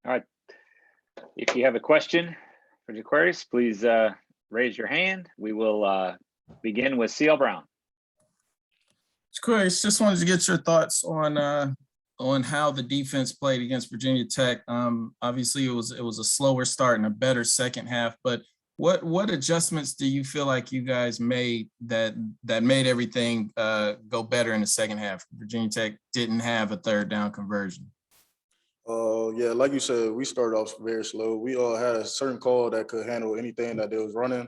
All right. If you have a question for Ja'Qurious, please raise your hand. We will begin with CL Brown. Ja'Qurious, just wanted to get your thoughts on how the defense played against Virginia Tech. Obviously, it was a slower start and a better second half, but what adjustments do you feel like you guys made that made everything go better in the second half? Virginia Tech didn't have a third down conversion. Yeah, like you said, we started off very slow. We all had a certain call that could handle anything that they was running,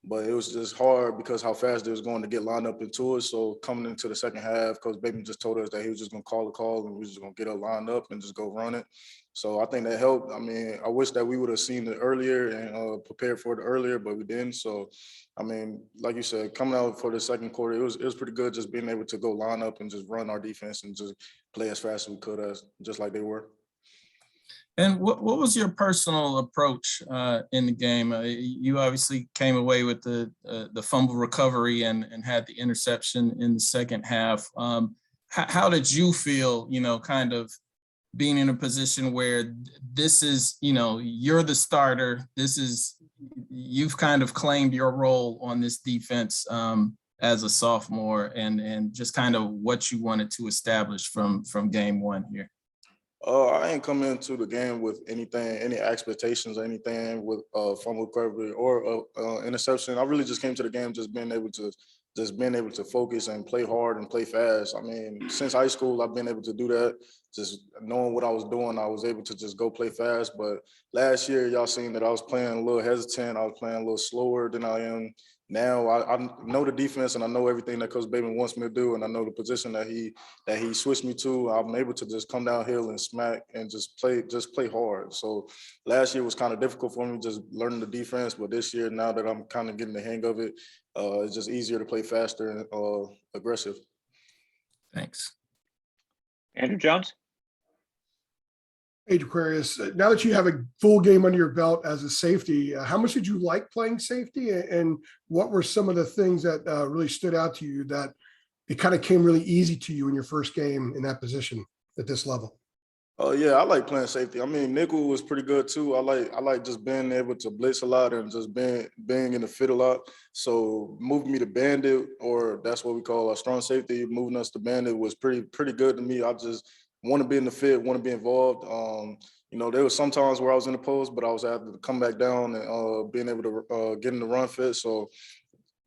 but it was just hard because how fast they was going to get lined up into it. So coming into the second half, Coach Bateman just told us that he was just going to call the call and we was just going to get it lined up and just go run it. So I think that helped. I mean, I wish that we would have seen it earlier and prepared for it earlier, but we didn't. So, I mean, like you said, coming out for the second quarter, it was pretty good just being able to go line up and just run our defense and just play as fast as we could, just like they were. And what was your personal approach in the game? You obviously came away with the fumble recovery and had the interception in the second half. How did you feel, kind of being in a position where this is, you're the starter, you've kind of claimed your role on this defense as a sophomore and just kind of what you wanted to establish from game one here? I ain't come into the game with any expectations or anything with fumble recovery or interception. I really just came to the game just being able to focus and play hard and play fast. I mean, since high school, I've been able to do that. Just knowing what I was doing, I was able to just go play fast. But last year, y'all seen that I was playing a little hesitant. I was playing a little slower than I am now. I know the defense and I know everything that Coach Bateman wants me to do, and I know the position that he switched me to. I'm able to just come downhill and smack and just play hard. So last year was kind of difficult for me just learning the defense, but this year, now that I'm kind of getting the hang of it, it's just easier to play faster and aggressive. Thanks. Andrew Jones. Hey, Ja'Qurious, now that you have a full game under your belt as a safety, how much did you like playing safety? And what were some of the things that really stood out to you that it kind of came really easy to you in your first game in that position at this level? Yeah, I like playing safety. I mean, nickel was pretty good too. I like just being able to blitz a lot and just being in the fit a lot. So moving me to bandit, or that's what we call a strong safety, moving us to bandit was pretty good to me. I just want to be in the fit, want to be involved. There was some times where I was in the post, but I was able to come back down and being able to get in the run fit. So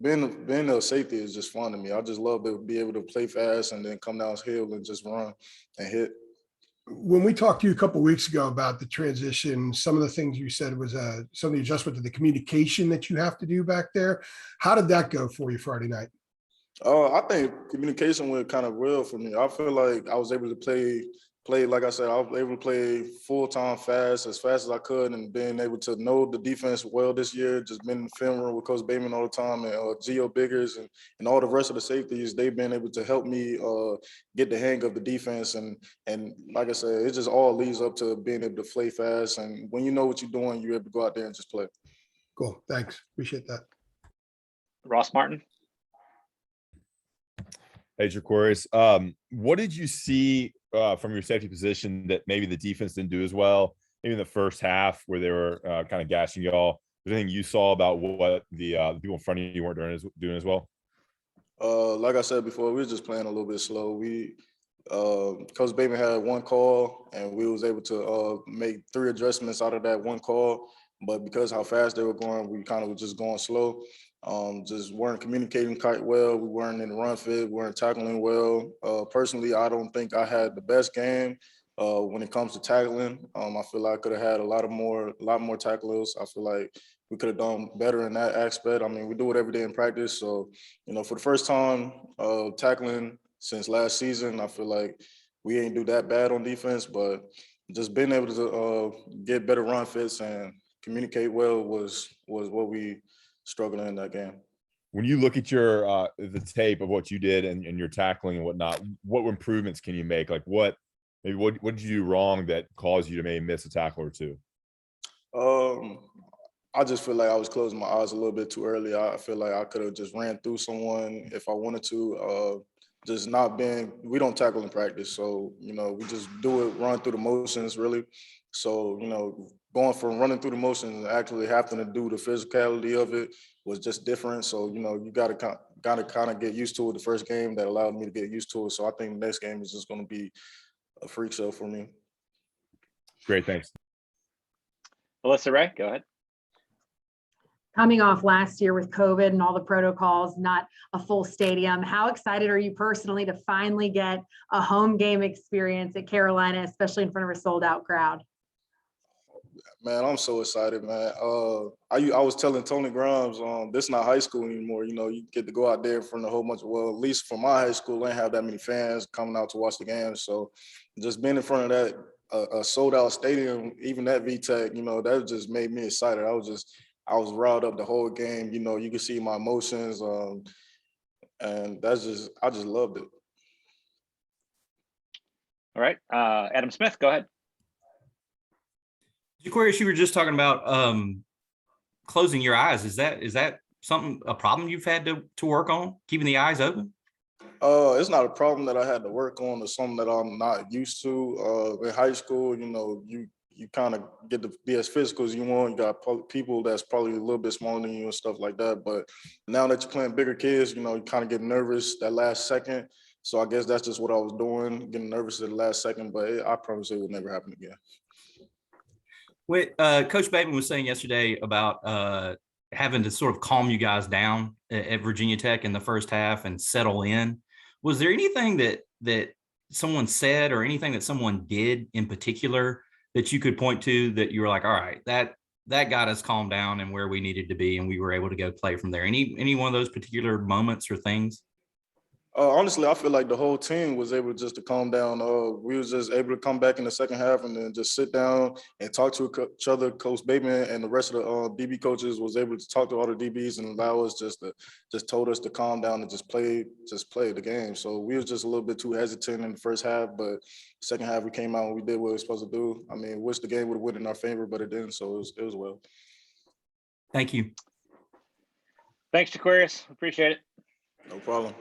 being a safety is just fun to me. I just love to be able to play fast and then come downhill and just run and hit. When we talked to you a couple of weeks ago about the transition, some of the things you said was some of the adjustment to the communication that you have to do back there. How did that go for you Friday night? I think communication went kind of real for me. I feel like I was able to play, like I said, I was able to play full-time as fast as I could, and being able to know the defense well this year, just been in the film room with Coach Bateman all the time, and Gio Biggers and all the rest of the safeties, they've been able to help me get the hang of the defense. And like I said, it just all leads up to being able to play fast. And when you know what you're doing, you're able to go out there and just play. Cool, thanks, appreciate that. Ross Martin. Hey, Ja'Qurious, what did you see from your safety position that maybe the defense didn't do as well, maybe in the first half where they were kind of gashing y'all? Was there anything you saw about what the people in front of you weren't doing as well? Like I said before, we were just playing a little bit slow. Coach Bateman had one call, and we was able to make 3 adjustments out of that one call. But because how fast they were going, we kind of were just going slow. Just weren't communicating quite well. We weren't in the run fit. We weren't tackling well. Personally, I don't think I had the best game when it comes to tackling. I feel like I could have had a lot more tackles. I feel like we could have done better in that aspect. I mean, we do it every day in practice. So, for the first time tackling since last season, I feel like we ain't do that bad on defense, but just being able to get better run fits and communicate well was what we struggled in that game. When you look at your the tape of what you did and your tackling and whatnot, what improvements can you make? Like what did you do wrong that caused you to maybe miss a tackle or two? I just feel like I was closing my eyes a little bit too early. I feel like I could have just ran through someone if I wanted to. We don't tackle in practice. So, we just do it, run through the motions really. So, you know, going from running through the motions and actually having to do the physicality of it was just different. So, you know, you got to kind of get used to it the first game. That allowed me to get used to it. So I think the next game is just going to be a freak show for me. Great, thanks. Alyssa Ray, go ahead. Coming off last year with COVID and all the protocols, not a full stadium, how excited are you personally to finally get a home game experience at Carolina, especially in front of a sold out crowd? Man, I'm so excited, man. I was telling Tony Grimes, this not high school anymore. You know, you get to go out there in front of a whole bunch of, well, at least for my high school, I didn't have that many fans coming out to watch the games. So just being in front of that, a sold out stadium, even that VTech, you know, that just made me excited. I was riled up the whole game. You know, you could see my emotions, and I just loved it. All right, Adam Smith, go ahead. Ja'Qurious, you were just talking about closing your eyes. Is that a problem you've had to work on, keeping the eyes open? It's not a problem that I had to work on. It's something that I'm not used to. In high school, you know, you kind of get to be as physical as you want. You got people that's probably a little bit smaller than you and stuff like that. But now that you're playing bigger kids, you know, you kind of get nervous that last second. So I guess that's just what I was doing, getting nervous at the last second. But I promise it will never happen again. Coach Bateman was saying yesterday about having to sort of calm you guys down at Virginia Tech in the first half and settle in. Was there anything that someone said or anything that someone did in particular that you could point to that you were like, all right, that got us calmed down and where we needed to be, and we were able to go play from there? Any one of those particular moments or things? Honestly, I feel like the whole team was able just to calm down. We was just able to come back in the second half and then just sit down and talk to each other. Coach Bateman and the rest of the DB coaches was able to talk to all the DBs and allow us just told us to calm down and just play the game. So we was just a little bit too hesitant in the first half, but second half we came out and we did what we were supposed to do. I mean, wish the game would have went in our favor, but it didn't. So it was well. Thank you. Thanks, Ja'Qurious. Appreciate it. No problem.